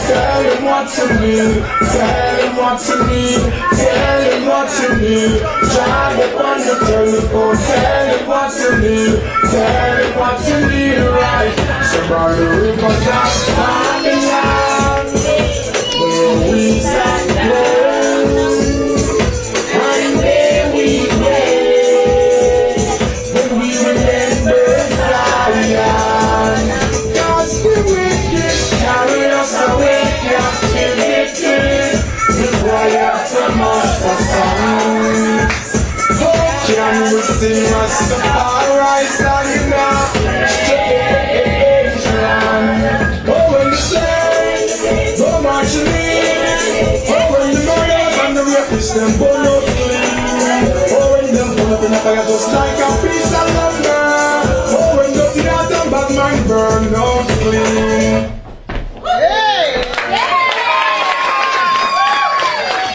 Tell him what you need, tell him what you need, tell him what you need. Drive up on the telephone, tell him what you need, tell him what you need, right? So by the rivers of Babylon, where we sat down, one day we pray, when we remember Zion. God's the wicked, carry us away, captivity, require from us a song. Can we sing Rastafari song now? Oh, when the slaves go marching in, oh, when the murderers and the rapists them burn out clean, oh, when them pull up in a fire just like